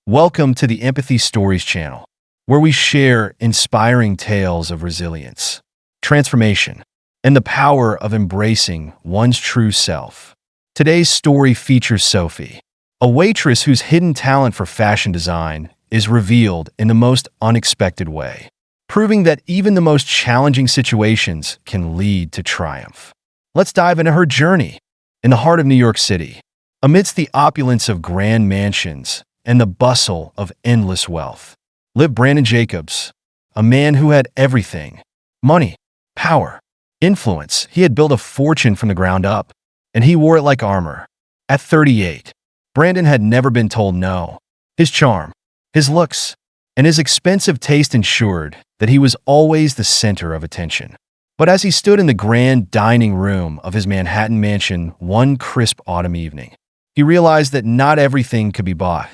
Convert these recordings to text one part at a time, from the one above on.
Welcome to the Empathy Stories channel, where we share inspiring tales of resilience, transformation, and the power of embracing one's true self. Today's story features Sophie, a waitress whose hidden talent for fashion design is revealed in the most unexpected way, proving that even the most challenging situations can lead to triumph. Let's dive into her journey. In the heart of New York City, amidst the opulence of grand mansions and the bustle of endless wealth, lived Brandon Jacobs, a man who had everything: money, power, influence. He had built a fortune from the ground up, and he wore it like armor. At 38, Brandon had never been told no. His charm, his looks, and his expensive taste ensured that he was always the center of attention. But as he stood in the grand dining room of his Manhattan mansion one crisp autumn evening, he realized that not everything could be bought.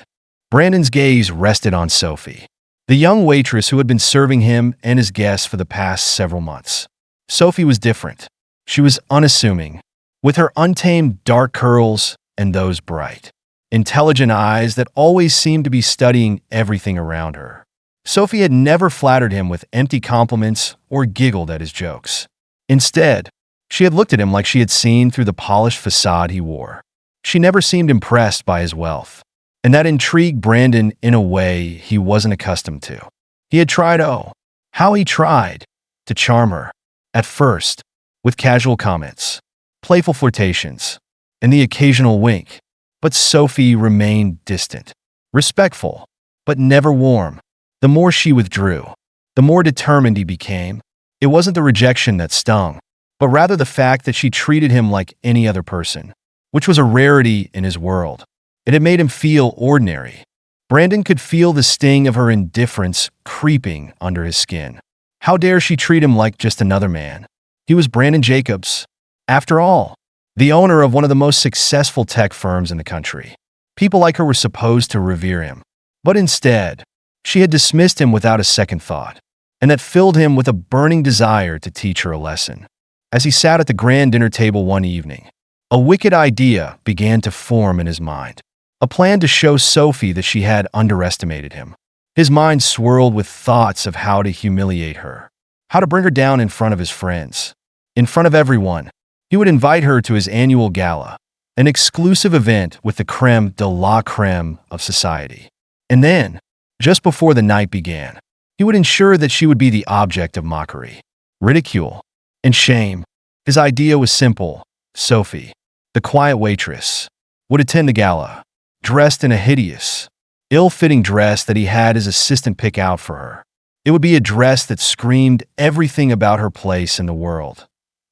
Brandon's gaze rested on Sophie, the young waitress who had been serving him and his guests for the past several months. Sophie was different. She was unassuming, with her untamed dark curls and those bright, intelligent eyes that always seemed to be studying everything around her. Sophie had never flattered him with empty compliments or giggled at his jokes. Instead, she had looked at him like she had seen through the polished facade he wore. She never seemed impressed by his wealth, and that intrigued Brandon in a way he wasn't accustomed to. He had tried, how he tried, to charm her. At first, with casual comments, playful flirtations, and the occasional wink. But Sophie remained distant, respectful, but never warm. The more she withdrew, the more determined he became. It wasn't the rejection that stung, but rather the fact that she treated him like any other person, which was a rarity in his world. It had made him feel ordinary. Brandon could feel the sting of her indifference creeping under his skin. How dare she treat him like just another man? He was Brandon Jacobs, after all, the owner of one of the most successful tech firms in the country. People like her were supposed to revere him. But instead, she had dismissed him without a second thought, and that filled him with a burning desire to teach her a lesson. As he sat at the grand dinner table one evening, a wicked idea began to form in his mind. A plan to show Sophie that she had underestimated him. His mind swirled with thoughts of how to humiliate her, how to bring her down in front of his friends. In front of everyone, he would invite her to his annual gala, an exclusive event with the creme de la creme of society. And then, just before the night began, he would ensure that she would be the object of mockery, ridicule, and shame. His idea was simple. Sophie, the quiet waitress, would attend the gala, dressed in a hideous, ill-fitting dress that he had his assistant pick out for her. It would be a dress that screamed everything about her place in the world.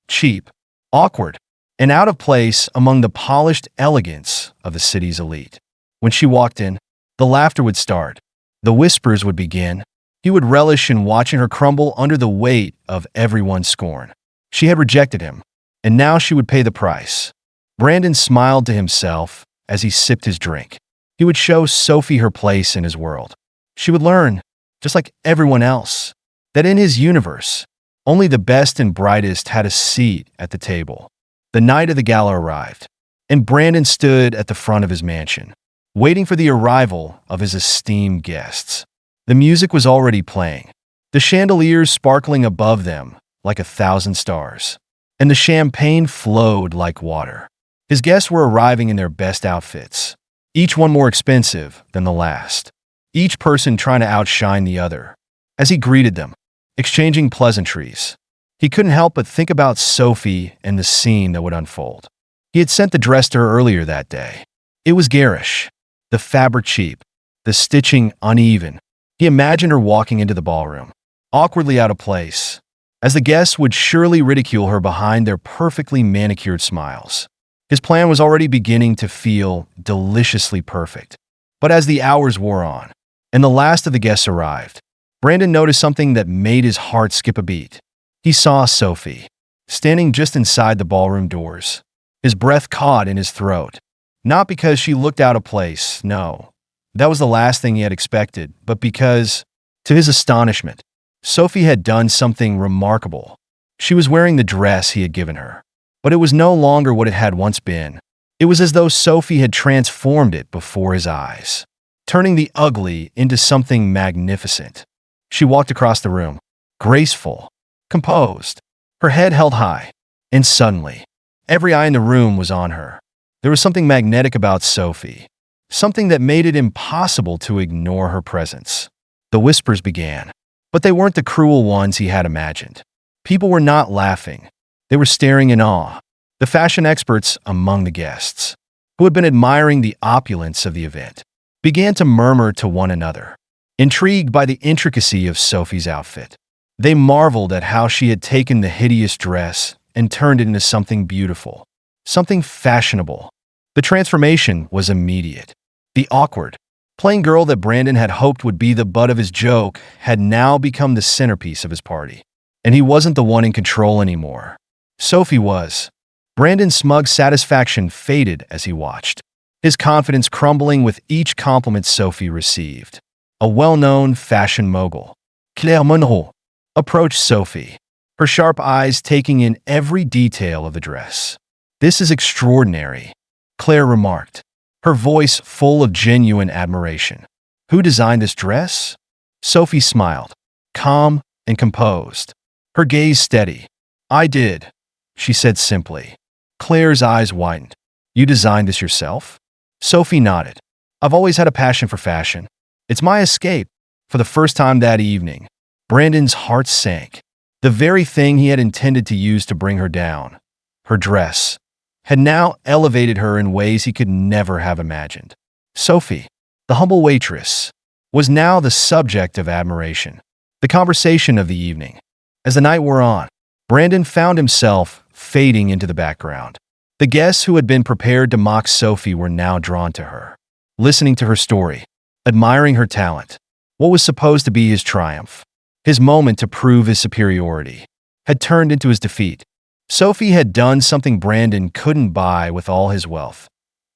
Cheap, awkward, and out of place among the polished elegance of the city's elite. When she walked in, the laughter would start. The whispers would begin. He would relish in watching her crumble under the weight of everyone's scorn. She had rejected him, and now she would pay the price. Brandon smiled to himself as he sipped his drink. He would show Sophie her place in his world. She would learn, just like everyone else, that in his universe, only the best and brightest had a seat at the table. The night of the gala arrived, and Brandon stood at the front of his mansion, waiting for the arrival of his esteemed guests. The music was already playing, the chandeliers sparkling above them like 1,000 stars, and the champagne flowed like water. His guests were arriving in their best outfits, each one more expensive than the last, each person trying to outshine the other. As he greeted them, exchanging pleasantries, he couldn't help but think about Sophie and the scene that would unfold. He had sent the dress to her earlier that day. It was garish, the fabric cheap, the stitching uneven. He imagined her walking into the ballroom, awkwardly out of place, as the guests would surely ridicule her behind their perfectly manicured smiles. His plan was already beginning to feel deliciously perfect. But as the hours wore on, and the last of the guests arrived, Brandon noticed something that made his heart skip a beat. He saw Sophie, standing just inside the ballroom doors, his breath caught in his throat. Not because she looked out of place, no. That was the last thing he had expected, but because, to his astonishment, Sophie had done something remarkable. She was wearing the dress he had given her. But it was no longer what it had once been. It was as though Sophie had transformed it before his eyes. turning the ugly into something magnificent. She walked across the room, graceful, composed, her head held high, and suddenly, every eye in the room was on her. There was something magnetic about Sophie, something that made it impossible to ignore her presence. The whispers began, but they weren't the cruel ones he had imagined. People were not laughing. They were staring in awe. The fashion experts among the guests, who had been admiring the opulence of the event, began to murmur to one another, intrigued by the intricacy of Sophie's outfit. They marveled at how she had taken the hideous dress and turned it into something beautiful, something fashionable. The transformation was immediate. The awkward, plain girl that Brandon had hoped would be the butt of his joke had now become the centerpiece of his party. And he wasn't the one in control anymore. Sophie was. Brandon's smug satisfaction faded as he watched, his confidence crumbling with each compliment Sophie received. A well-known fashion mogul, Claire Monroe, approached Sophie, her sharp eyes taking in every detail of the dress. "This is extraordinary," Claire remarked, her voice full of genuine admiration. "Who designed this dress?" Sophie smiled, calm and composed, her gaze steady. "I did," she said simply. Claire's eyes widened. "You designed this yourself?" Sophie nodded. "I've always had a passion for fashion. It's my escape." For the first time that evening, Brandon's heart sank. The very thing he had intended to use to bring her down, her dress, had now elevated her in ways he could never have imagined. Sophie, the humble waitress, was now the subject of admiration, the conversation of the evening. As the night wore on, Brandon found himself fading into the background. The guests who had been prepared to mock Sophie were now drawn to her, listening to her story, admiring her talent. What was supposed to be his triumph, his moment to prove his superiority, had turned into his defeat. Sophie had done something Brandon couldn't buy with all his wealth.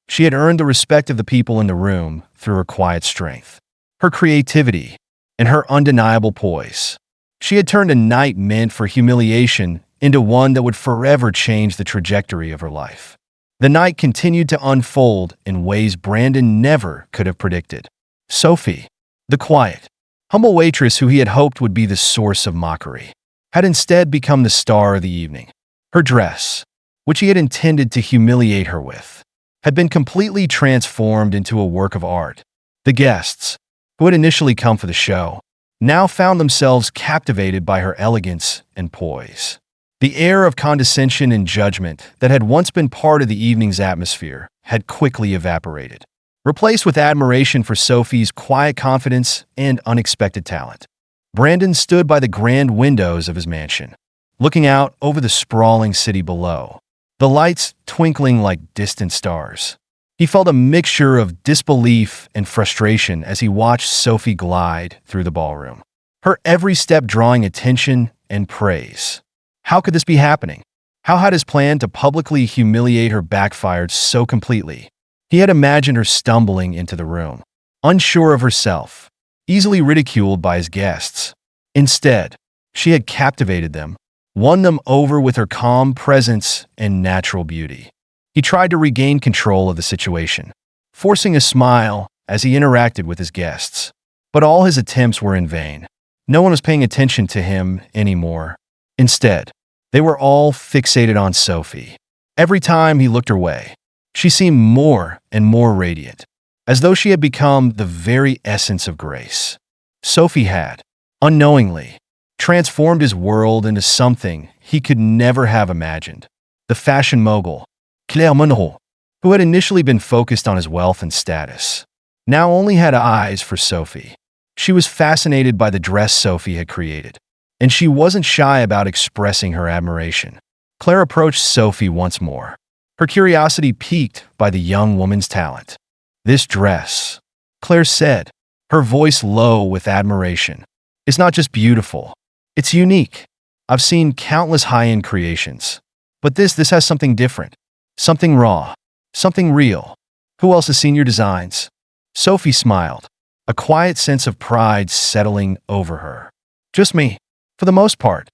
She had earned the respect of the people in the room through her quiet strength, her creativity, and her undeniable poise. She had turned a night meant for humiliation into one that would forever change the trajectory of her life. The night continued to unfold in ways Brandon never could have predicted. Sophie, the quiet, humble waitress who he had hoped would be the source of mockery, had instead become the star of the evening. Her dress, which he had intended to humiliate her with, had been completely transformed into a work of art. The guests, who had initially come for the show, now found themselves captivated by her elegance and poise. The air of condescension and judgment that had once been part of the evening's atmosphere had quickly evaporated, replaced with admiration for Sophie's quiet confidence and unexpected talent. Brandon stood by the grand windows of his mansion, looking out over the sprawling city below, the lights twinkling like distant stars. He felt a mixture of disbelief and frustration as he watched Sophie glide through the ballroom, her every step drawing attention and praise. How could this be happening? How had his plan to publicly humiliate her backfired so completely? He had imagined her stumbling into the room, unsure of herself, easily ridiculed by his guests. Instead, she had captivated them, won them over with her calm presence and natural beauty. He tried to regain control of the situation, forcing a smile as he interacted with his guests. But all his attempts were in vain. No one was paying attention to him anymore. Instead, they were all fixated on Sophie. Every time he looked her way, she seemed more and more radiant, as though she had become the very essence of grace. Sophie had, unknowingly, transformed his world into something he could never have imagined. The fashion mogul, Claire Monroe, who had initially been focused on his wealth and status, now only had eyes for Sophie. She was fascinated by the dress Sophie had created, and she wasn't shy about expressing her admiration. Claire approached Sophie once more, her curiosity piqued by the young woman's talent. "This dress," Claire said, her voice low with admiration, "is not just beautiful, it's unique. I've seen countless high-end creations, but this has something different, something raw, something real. Who else has seen your designs?" Sophie smiled, a quiet sense of pride settling over her. "Just me, for the most part,"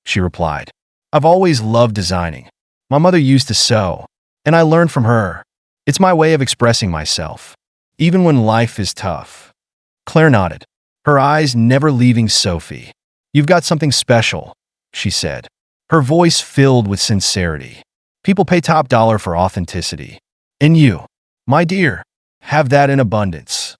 she replied. "I've always loved designing. My mother used to sew, and I learned from her. It's my way of expressing myself." even when life is tough. Claire nodded, her eyes never leaving Sophie. "You've got something special," she said, her voice filled with sincerity. "People pay top dollar for authenticity. And you, my dear, have that in abundance."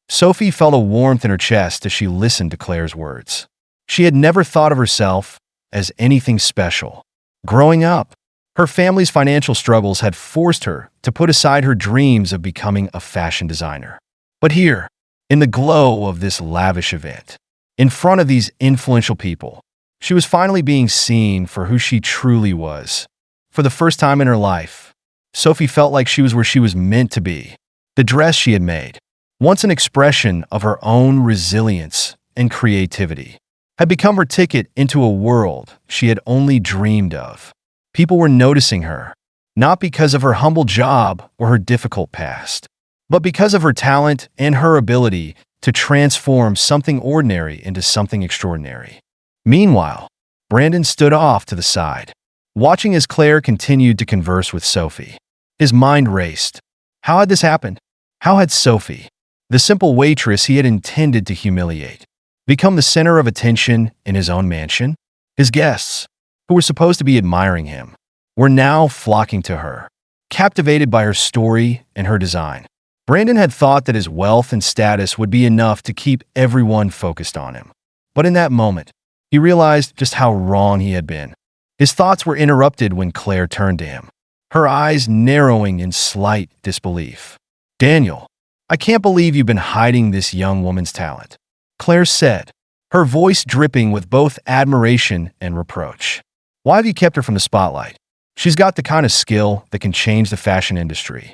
Sophie felt a warmth in her chest as she listened to Claire's words. She had never thought of herself as anything special. Growing up, her family's financial struggles had forced her to put aside her dreams of becoming a fashion designer. But here, in the glow of this lavish event, in front of these influential people, she was finally being seen for who she truly was. For the first time in her life, Sophie felt like she was where she was meant to be. The dress she had made, once an expression of her own resilience and creativity, had become her ticket into a world she had only dreamed of. People were noticing her, not because of her humble job or her difficult past, but because of her talent and her ability to transform something ordinary into something extraordinary. Meanwhile, Brandon stood off to the side, watching as Claire continued to converse with Sophie. His mind raced. How had this happened? How had Sophie, the simple waitress he had intended to humiliate, become the center of attention in his own mansion? His guests, who were supposed to be admiring him, were now flocking to her, captivated by her story and her design. Brandon had thought that his wealth and status would be enough to keep everyone focused on him. But in that moment, he realized just how wrong he had been. His thoughts were interrupted when Claire turned to him, her eyes narrowing in slight disbelief. "Daniel, I can't believe you've been hiding this young woman's talent," Claire said, her voice dripping with both admiration and reproach. "Why have you kept her from the spotlight? She's got the kind of skill that can change the fashion industry."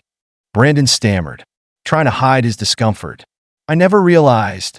Brandon stammered, trying to hide his discomfort. "I never realized.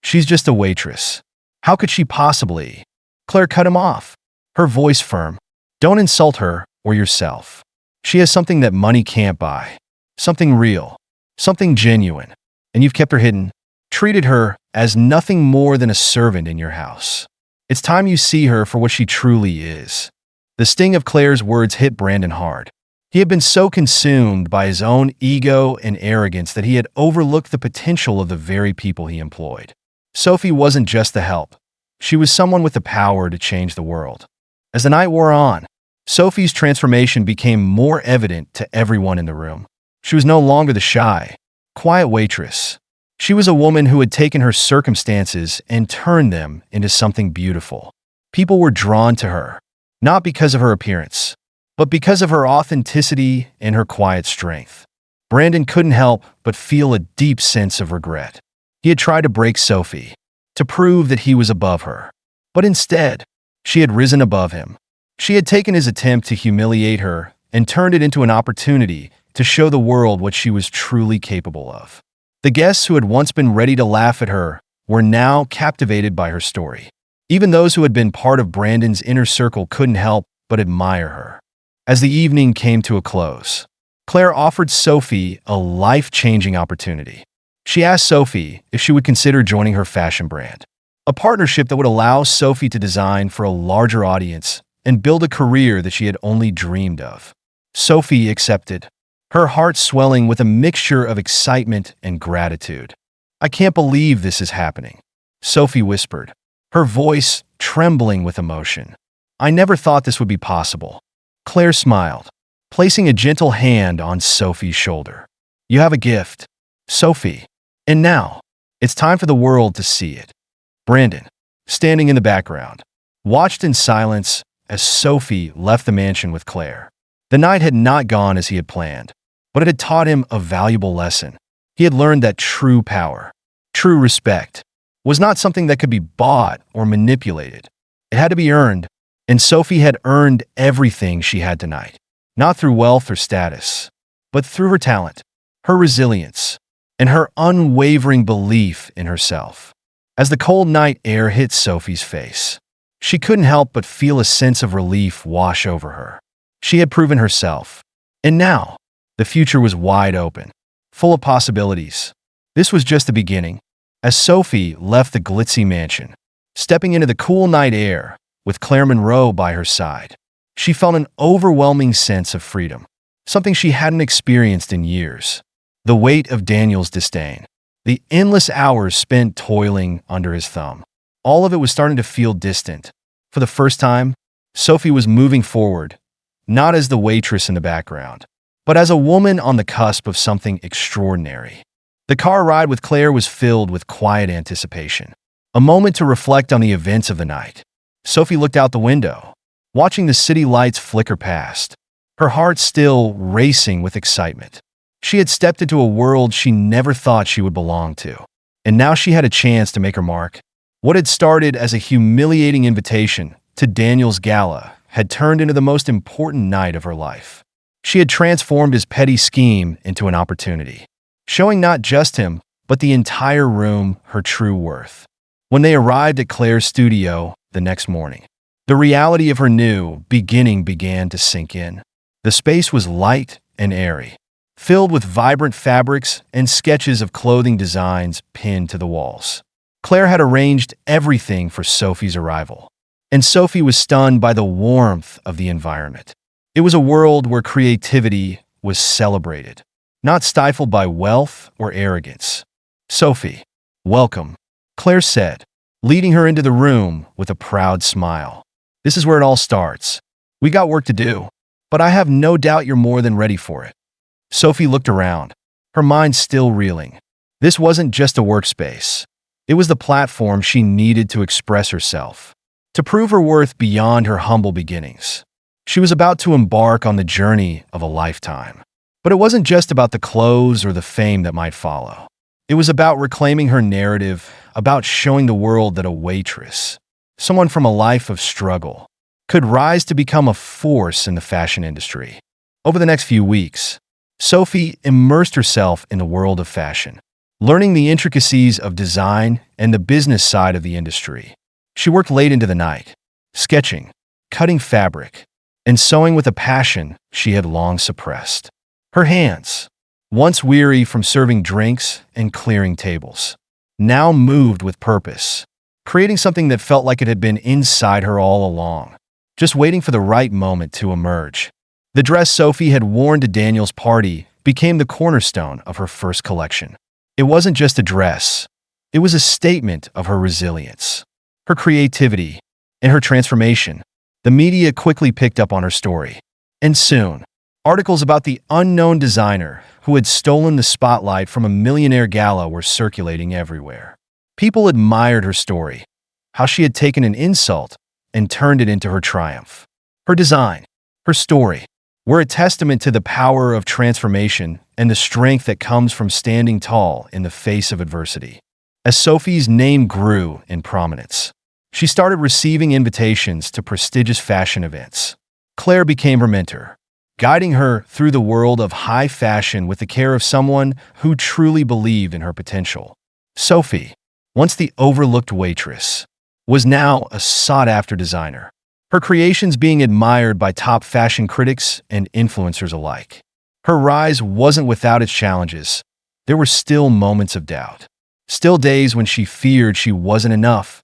She's just a waitress. How could she possibly?" Claire cut him off, her voice firm. "Don't insult her or yourself. She has something that money can't buy. Something real. Something genuine. And you've kept her hidden, treated her as nothing more than a servant in your house. It's time you see her for what she truly is." The sting of Claire's words hit Brandon hard. He had been so consumed by his own ego and arrogance that he had overlooked the potential of the very people he employed. Sophie wasn't just the help. She was someone with the power to change the world. As the night wore on, Sophie's transformation became more evident to everyone in the room. She was no longer the shy, quiet waitress. She was a woman who had taken her circumstances and turned them into something beautiful. People were drawn to her, not because of her appearance, but because of her authenticity and her quiet strength. Brandon couldn't help but feel a deep sense of regret. He had tried to break Sophie, to prove that he was above her. But instead, she had risen above him. She had taken his attempt to humiliate her and turned it into an opportunity to show the world what she was truly capable of. The guests who had once been ready to laugh at her were now captivated by her story. Even those who had been part of Brandon's inner circle couldn't help but admire her. As the evening came to a close, Claire offered Sophie a life-changing opportunity. She asked Sophie if she would consider joining her fashion brand, a partnership that would allow Sophie to design for a larger audience and build a career that she had only dreamed of. Sophie accepted, her heart swelling with a mixture of excitement and gratitude. "I can't believe this is happening," Sophie whispered, her voice trembling with emotion. "I never thought this would be possible." Claire smiled, placing a gentle hand on Sophie's shoulder. "You have a gift, Sophie. And now, it's time for the world to see it." Brandon, standing in the background, watched in silence as Sophie left the mansion with Claire. The night had not gone as he had planned, but it had taught him a valuable lesson. He had learned that true power, true respect, was not something that could be bought or manipulated. It had to be earned, and Sophie had earned everything she had tonight, not through wealth or status, but through her talent, her resilience, and her unwavering belief in herself. As the cold night air hit Sophie's face, she couldn't help but feel a sense of relief wash over her. She had proven herself, and now the future was wide open, full of possibilities. This was just the beginning. As Sophie left the glitzy mansion, stepping into the cool night air with Claire Monroe by her side, she felt an overwhelming sense of freedom, something she hadn't experienced in years. the weight of Daniel's disdain, the endless hours spent toiling under his thumb. All of it was starting to feel distant. For the first time, Sophie was moving forward, not as the waitress in the background, but as a woman on the cusp of something extraordinary. The car ride with Claire was filled with quiet anticipation, a moment to reflect on the events of the night. Sophie looked out the window, watching the city lights flicker past, her heart still racing with excitement. She had stepped into a world she never thought she would belong to, and now she had a chance to make her mark. What had started as a humiliating invitation to Daniel's gala had turned into the most important night of her life. She had transformed his petty scheme into an opportunity, showing not just him, but the entire room her true worth. When they arrived at Claire's studio the next morning, the reality of her new beginning began to sink in. The space was light and airy, filled with vibrant fabrics and sketches of clothing designs pinned to the walls. Claire had arranged everything for Sophie's arrival, and Sophie was stunned by the warmth of the environment. It was a world where creativity was celebrated, not stifled by wealth or arrogance. "Sophie, welcome," Claire said, leading her into the room with a proud smile. "This is where it all starts. We got work to do, but I have no doubt you're more than ready for it." Sophie looked around, her mind still reeling. This wasn't just a workspace. It was the platform she needed to express herself, to prove her worth beyond her humble beginnings. She was about to embark on the journey of a lifetime. But it wasn't just about the clothes or the fame that might follow. It was about reclaiming her narrative, about showing the world that a waitress, someone from a life of struggle, could rise to become a force in the fashion industry. Over the next few weeks, Sophie immersed herself in the world of fashion, learning the intricacies of design and the business side of the industry. She worked late into the night, sketching, cutting fabric, and sewing with a passion she had long suppressed. Her hands, once weary from serving drinks and clearing tables, now moved with purpose, creating something that felt like it had been inside her all along, just waiting for the right moment to emerge. The dress Sophie had worn to Daniel's party became the cornerstone of her first collection. It wasn't just a dress. It was a statement of her resilience, her creativity, and her transformation. The media quickly picked up on her story, and soon, articles about the unknown designer who had stolen the spotlight from a millionaire gala were circulating everywhere. People admired her story, how she had taken an insult and turned it into her triumph. Her design, her story, were a testament to the power of transformation and the strength that comes from standing tall in the face of adversity. As Sophie's name grew in prominence, she started receiving invitations to prestigious fashion events. Claire became her mentor, guiding her through the world of high fashion with the care of someone who truly believed in her potential. Sophie, once the overlooked waitress, was now a sought-after designer, her creations being admired by top fashion critics and influencers alike. Her rise wasn't without its challenges. There were still moments of doubt, still days when she feared she wasn't enough,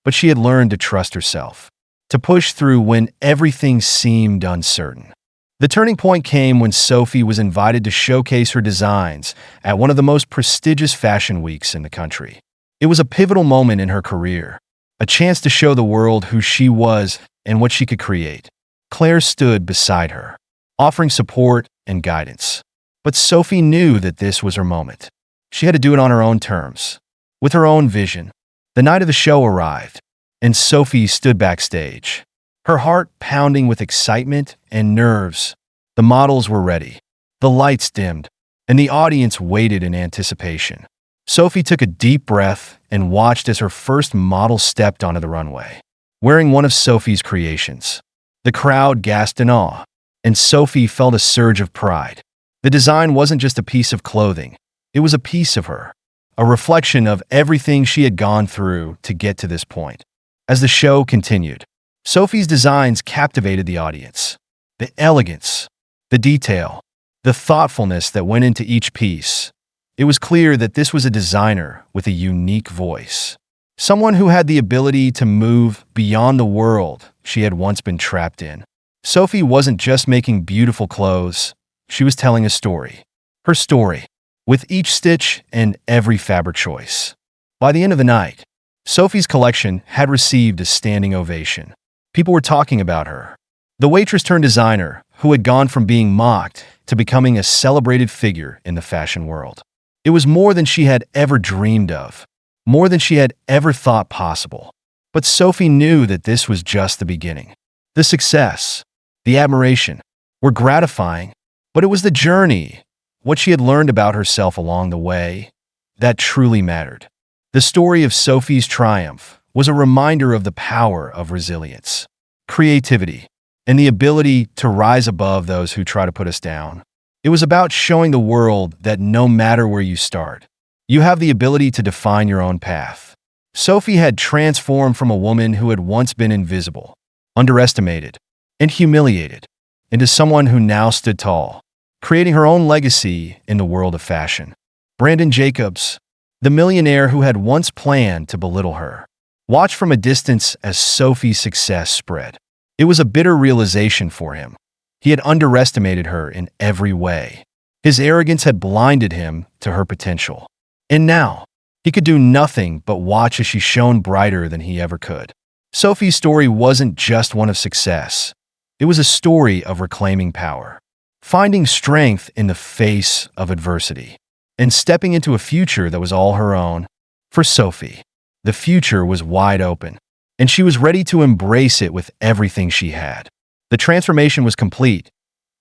but she had learned to trust herself, to push through when everything seemed uncertain. The turning point came when Sophie was invited to showcase her designs at one of the most prestigious fashion weeks in the country. It was a pivotal moment in her career, a chance to show the world who she was and what she could create. Claire stood beside her, offering support and guidance. But Sophie knew that this was her moment. She had to do it on her own terms, with her own vision. The night of the show arrived, and Sophie stood backstage, her heart pounding with excitement and nerves. The models were ready, the lights dimmed, and the audience waited in anticipation. Sophie took a deep breath and watched as her first model stepped onto the runway, wearing one of Sophie's creations. The crowd gasped in awe, and Sophie felt a surge of pride. The design wasn't just a piece of clothing, it was a piece of her, a reflection of everything she had gone through to get to this point. As the show continued, Sophie's designs captivated the audience. The elegance, the detail, the thoughtfulness that went into each piece. It was clear that this was a designer with a unique voice, someone who had the ability to move beyond the world she had once been trapped in. Sophie wasn't just making beautiful clothes, she was telling a story. Her story, with each stitch and every fabric choice. By the end of the night, Sophie's collection had received a standing ovation. People were talking about her. The waitress turned designer, who had gone from being mocked to becoming a celebrated figure in the fashion world. It was more than she had ever dreamed of, more than she had ever thought possible. But Sophie knew that this was just the beginning. The success, the admiration, were gratifying, but it was the journey, what she had learned about herself along the way, that truly mattered. The story of Sophie's triumph was a reminder of the power of resilience, creativity, and the ability to rise above those who try to put us down. It was about showing the world that no matter where you start, you have the ability to define your own path. Sophie had transformed from a woman who had once been invisible, underestimated, and humiliated, into someone who now stood tall, creating her own legacy in the world of fashion. Brandon Jacobs, the millionaire who had once planned to belittle her, watched from a distance as Sophie's success spread. It was a bitter realization for him. He had underestimated her in every way. His arrogance had blinded him to her potential. And now, he could do nothing but watch as she shone brighter than he ever could. Sophie's story wasn't just one of success. It was a story of reclaiming power, finding strength in the face of adversity, and stepping into a future that was all her own. For Sophie, the future was wide open, and she was ready to embrace it with everything she had. The transformation was complete,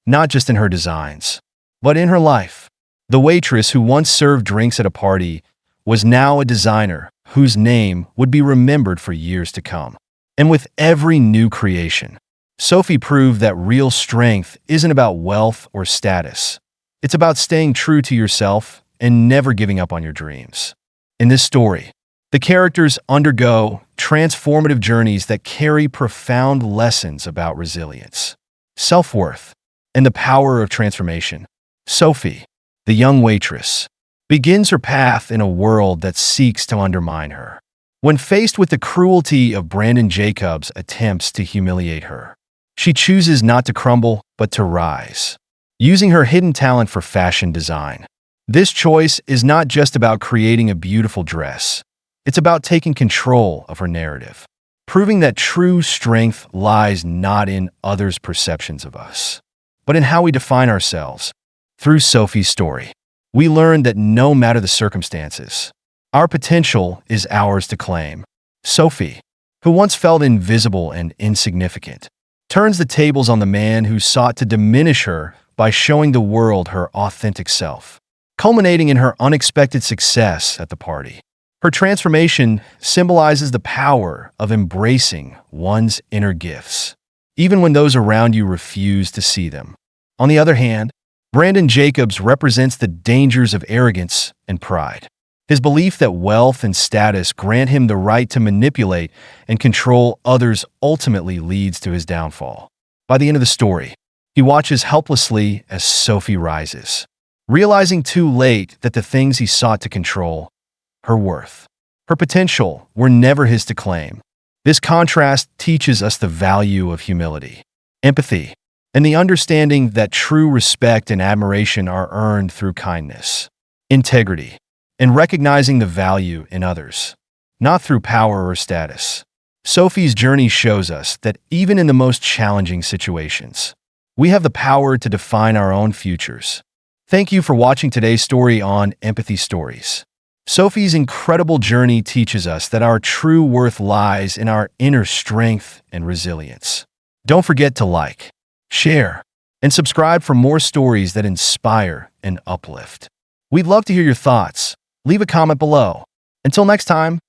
not just in her designs, but in her life. The waitress who once served drinks at a party was now a designer whose name would be remembered for years to come. And with every new creation, Sophie proved that real strength isn't about wealth or status. It's about staying true to yourself and never giving up on your dreams. In this story, the characters undergo transformative journeys that carry profound lessons about resilience, self-worth, and the power of transformation. Sophie, the young waitress, begins her path in a world that seeks to undermine her. When faced with the cruelty of Brandon Jacobs' attempts to humiliate her, she chooses not to crumble, but to rise, using her hidden talent for fashion design. This choice is not just about creating a beautiful dress. It's about taking control of her narrative, proving that true strength lies not in others' perceptions of us, but in how we define ourselves. Through Sophie's story, we learn that no matter the circumstances, our potential is ours to claim. Sophie, who once felt invisible and insignificant, turns the tables on the man who sought to diminish her by showing the world her authentic self, culminating in her unexpected success at the party. Her transformation symbolizes the power of embracing one's inner gifts, even when those around you refuse to see them. On the other hand, Brandon Jacobs represents the dangers of arrogance and pride. His belief that wealth and status grant him the right to manipulate and control others ultimately leads to his downfall. By the end of the story, he watches helplessly as Sophie rises, realizing too late that the things he sought to control, her worth, her potential, were never his to claim. This contrast teaches us the value of humility, empathy, and the understanding that true respect and admiration are earned through kindness, integrity, and recognizing the value in others, not through power or status. Sophie's journey shows us that even in the most challenging situations, we have the power to define our own futures. Thank you for watching today's story on Empathy Stories. Sophie's incredible journey teaches us that our true worth lies in our inner strength and resilience. Don't forget to like, share, and subscribe for more stories that inspire and uplift. We'd love to hear your thoughts. Leave a comment below. Until next time,